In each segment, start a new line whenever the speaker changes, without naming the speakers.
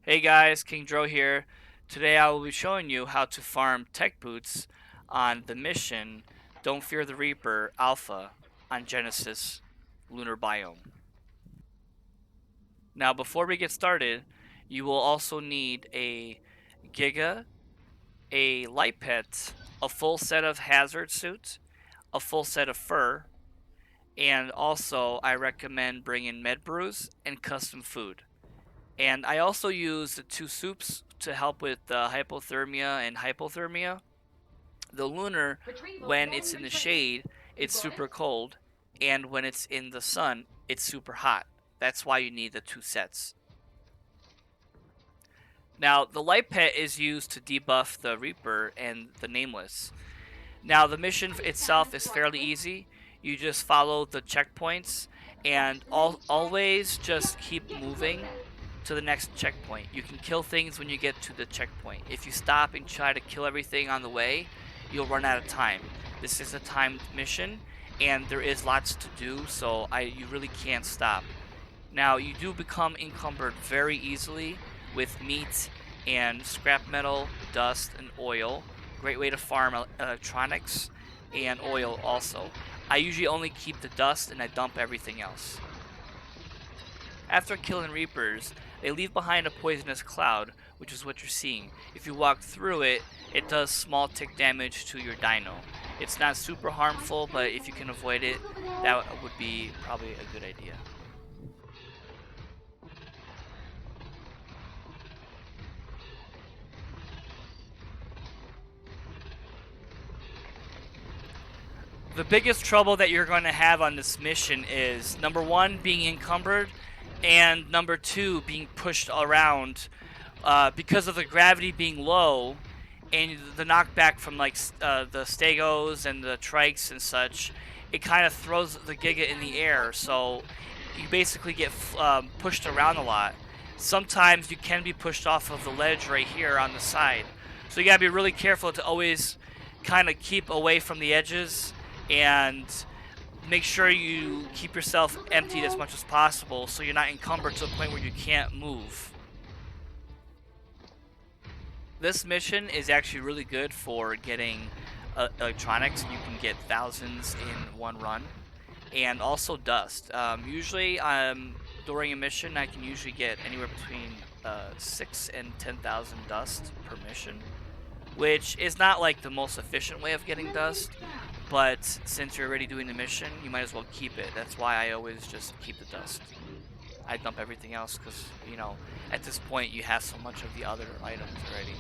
Hey guys, King Dro here. Today I will be showing you how to farm tech boots on the mission Don't Fear the Reaper Alpha on Genesis Lunar Biome. Now before we get started, you will also need a Giga, a light pet, a full set of hazard suit, a full set of fur, and also I recommend bringing med brews and custom food. And I also use the two soups to help with hypothermia and hypothermia. The lunar, when it's in the shade, it's super cold, and when it's in the sun, it's super hot. That's why you need the two sets. Now, the light pet is used to debuff the Reaper and the Nameless. Now, the mission itself is fairly easy. You just follow the checkpoints and always just keep moving to the next checkpoint. You can kill things when you get to the checkpoint. If you stop and try to kill everything on the way, you'll run out of time. This is a timed mission, and there is lots to do, so you really can't stop. Now, you do become encumbered very easily with meat and scrap metal, dust, and oil. Great way to farm electronics and oil also. I usually only keep the dust and I dump everything else. After killing Reapers, they leave behind a poisonous cloud, which is what you're seeing. If you walk through it, it does small tick damage to your dino. It's not super harmful, but if you can avoid it, that would be probably a good idea. The biggest trouble that you're going to have on this mission is number one, being encumbered, and number two, being pushed around because of the gravity being low and the knockback from like the stegos and the trikes and such. It kind of throws the Giga in the air, so you basically get pushed around a lot. Sometimes you can be pushed off of the ledge right here on the side, so you gotta be really careful to always kind of keep away from the edges and make sure you keep yourself emptied as much as possible so you're not encumbered to the point where you can't move. This mission is actually really good for getting electronics. You can get thousands in one run, and also dust. Usually, during a mission, I can usually get anywhere between 6 and 10,000 dust per mission, which is not like the most efficient way of getting dust. But since you're already doing the mission, you might as well keep it. That's why I always just keep the dust. I dump everything else because, you know, at this point you have so much of the other items already.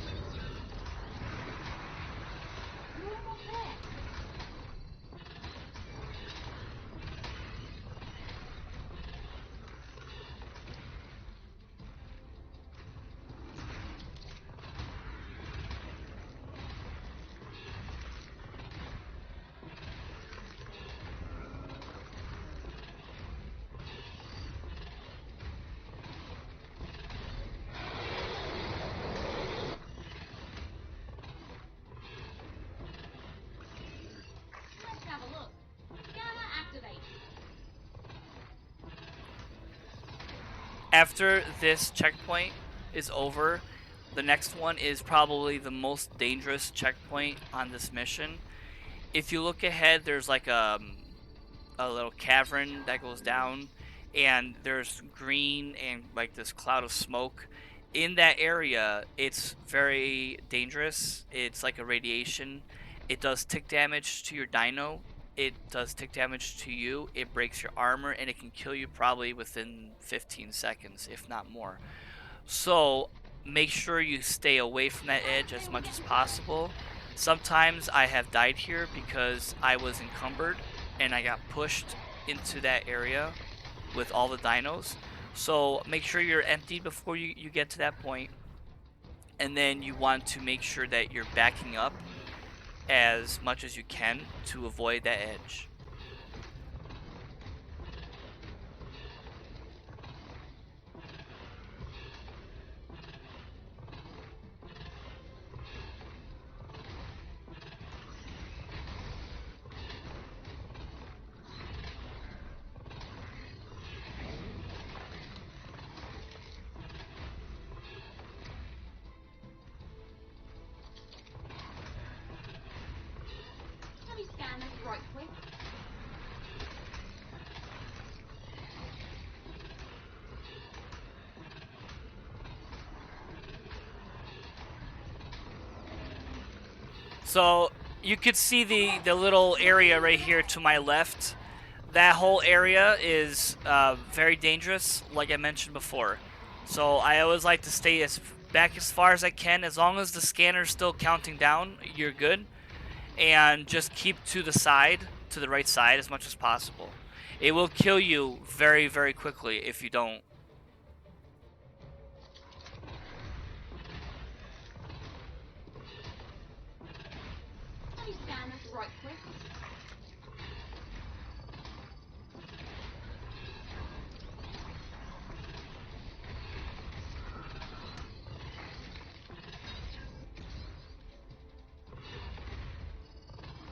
Let's have a look. Gamma activate.
After this checkpoint is over, the next one is probably the most dangerous checkpoint on this mission. If you look ahead, there's like a little cavern that goes down, and there's green and like this cloud of smoke. In that area, it's very dangerous. It's like a radiation. It does tick damage to your dino. It does tick damage to you. It breaks your armor, and it can kill you probably within 15 seconds, if not more. So make sure you stay away from that edge as much as possible. Sometimes I have died here because I was encumbered and I got pushed into that area with all the dinos. So make sure you're emptied before you get to that point. And then you want to make sure that you're backing up as much as you can to avoid that edge. So you could see the little area right here to my left. That whole area is very dangerous, like I mentioned before. So I always like to stay as back as far as I can. As long as the scanner's still counting down, you're good. And just keep to the side, to the right side as much as possible. It will kill you very, very quickly if you don't.
Let me scan this right quick.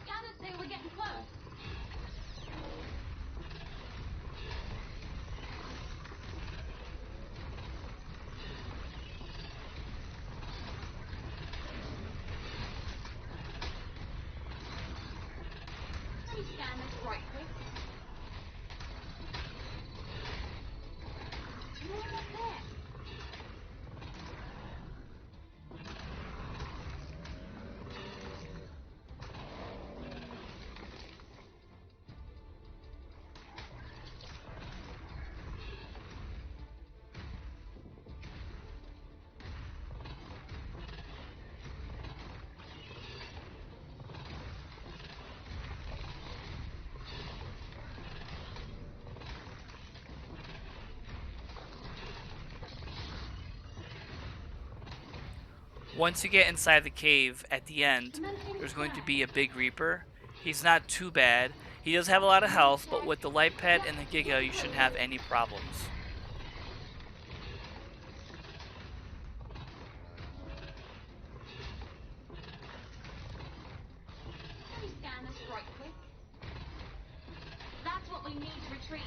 Scanners say we're getting close. Let me scan this right quick. More up there.
Once you get inside the cave, at the end, there's going to be a big Reaper. He's not too bad. He does have a lot of health, but with the Light Pet and the Giga, you shouldn't have any problems.
Let me scan this right quick. That's what we need to retrieve.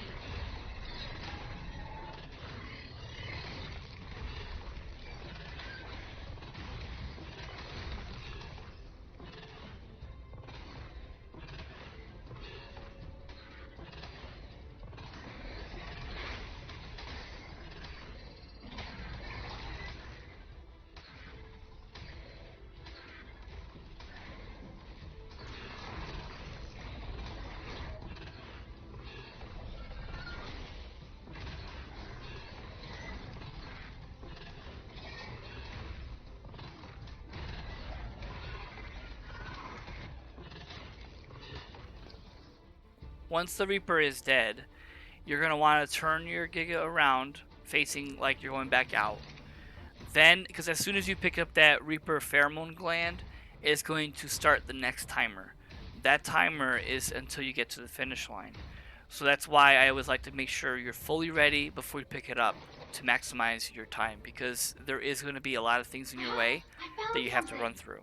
Once the Reaper is dead, you're going to want to turn your Giga around, facing like you're going back out. Then, because as soon as you pick up that Reaper pheromone gland, it's going to start the next timer. That timer is until you get to the finish line. So that's why I always like to make sure you're fully ready before you pick it up to maximize your time, because there is going to be a lot of things in your way
I found
that you have to
something.
run through.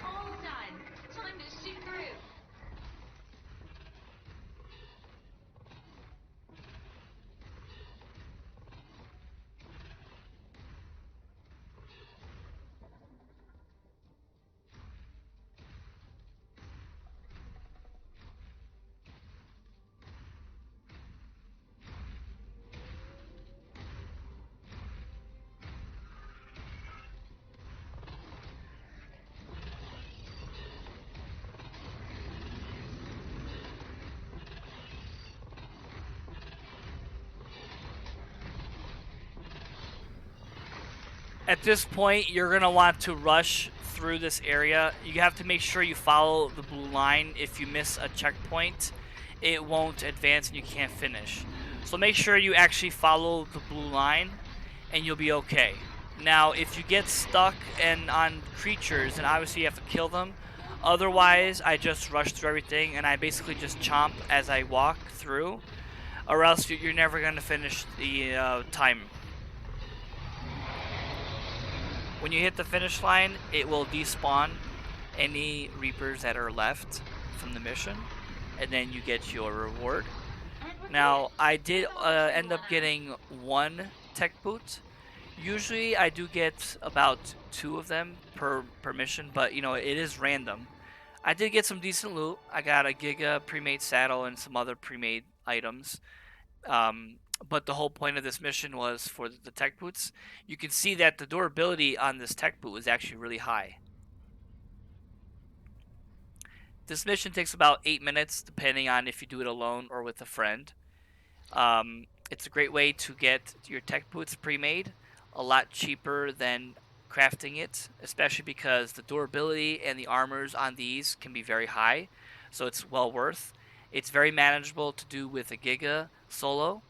All done. Time to shoot through.
At this point, you're going to want to rush through this area. You have to make sure you follow the blue line. If you miss a checkpoint, it won't advance and you can't finish. So make sure you actually follow the blue line and you'll be okay. Now, if you get stuck and on creatures, then obviously you have to kill them. Otherwise, I just rush through everything and I basically just chomp as I walk through, or else you're never going to finish the time. When you hit the finish line, it will despawn any Reapers that are left from the mission, and then you get your reward. Now, I did end up getting one tech boot. Usually, I do get about 2 of them per mission, but you know, it is random. I did get some decent loot. I got a Giga pre-made saddle and some other pre-made items. But the whole point of this mission was for the tech boots. You can see that the durability on this tech boot is actually really high. This mission takes about 8 minutes, depending on if you do it alone or with a friend. It's a great way to get your tech boots pre-made, a lot cheaper than crafting it, especially because the durability and the armors on these can be very high, so it's well worth. It's very manageable to do with a Giga solo.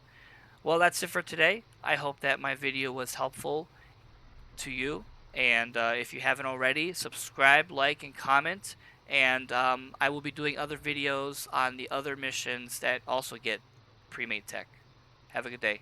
Well, that's it for today. I hope that my video was helpful to you, and if you haven't already, subscribe, like, and comment, and I will be doing other videos on the other missions that also get pre-made tech. Have a good day.